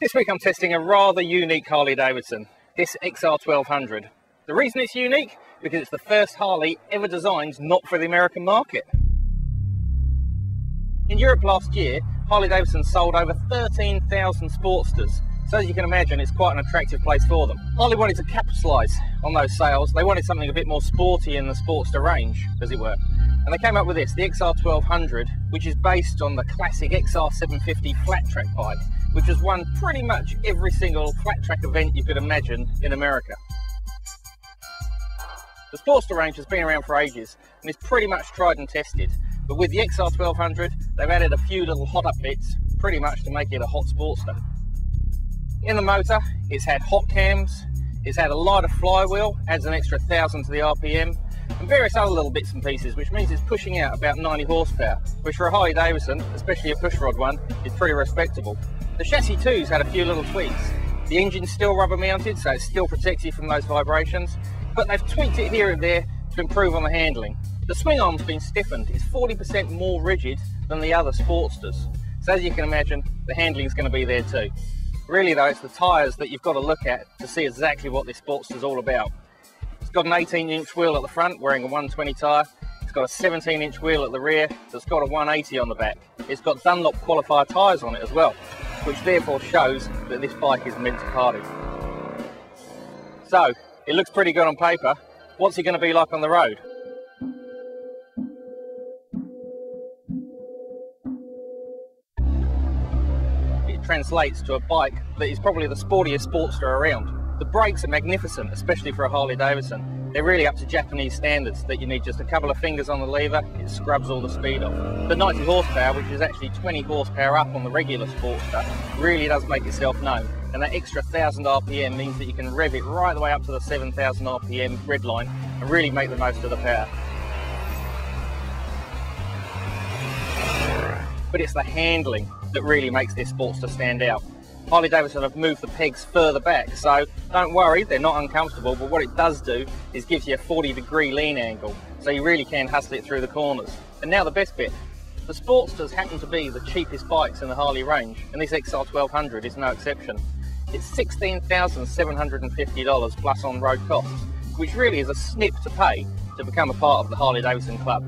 This week I'm testing a rather unique Harley-Davidson, this XR1200. The reason it's unique, because it's the first Harley ever designed not for the American market. In Europe last year, Harley-Davidson sold over 13,000 Sportsters, so as you can imagine it's quite an attractive place for them. Harley wanted to capitalise on those sales. They wanted something a bit more sporty in the Sportster range, as it were. And they came up with this, the XR1200, which is based on the classic XR750 flat track bike, which has won pretty much every single flat track event you could imagine in America. The Sportster range has been around for ages and is pretty much tried and tested, but with the XR1200 they've added a few little hot up bits pretty much to make it a hot Sportster. In the motor it's had hot cams, it's had a lighter flywheel, adds an extra 1,000 to the RPM, and various other little bits and pieces, which means it's pushing out about 90 horsepower, which for a Harley-Davidson, especially a pushrod one, is pretty respectable. The chassis too's had a few little tweaks. The engine's still rubber mounted, so it's still protected from those vibrations, but they've tweaked it here and there to improve on the handling. The swing arm's been stiffened. It's 40% more rigid than the other Sportsters. So as you can imagine, the handling's going to be there too. Really though, it's the tyres that you've got to look at to see exactly what this Sportster's all about. It's got an 18-inch wheel at the front, wearing a 120 tyre. It's got a 17-inch wheel at the rear that's got a 180 on the back. It's got Dunlop qualifier tyres on it as well, which therefore shows that this bike is meant to party. So, it looks pretty good on paper. What's it going to be like on the road? It translates to a bike that is probably the sportiest Sportster around. The brakes are magnificent, especially for a Harley-Davidson. They're really up to Japanese standards, that you need just a couple of fingers on the lever, it scrubs all the speed off. The 90 horsepower, which is actually 20 horsepower up on the regular Sportster, really does make itself known. And that extra 1,000 RPM means that you can rev it right the way up to the 7,000 RPM red line and really make the most of the power. But it's the handling that really makes this Sportster stand out. Harley-Davidson have moved the pegs further back, so don't worry, they're not uncomfortable, but what it does do is gives you a 40-degree lean angle, so you really can hustle it through the corners. And now the best bit. The Sportsters happen to be the cheapest bikes in the Harley range, and this XR1200 is no exception. It's $16,750 plus on-road costs, which really is a snip to pay to become a part of the Harley-Davidson club.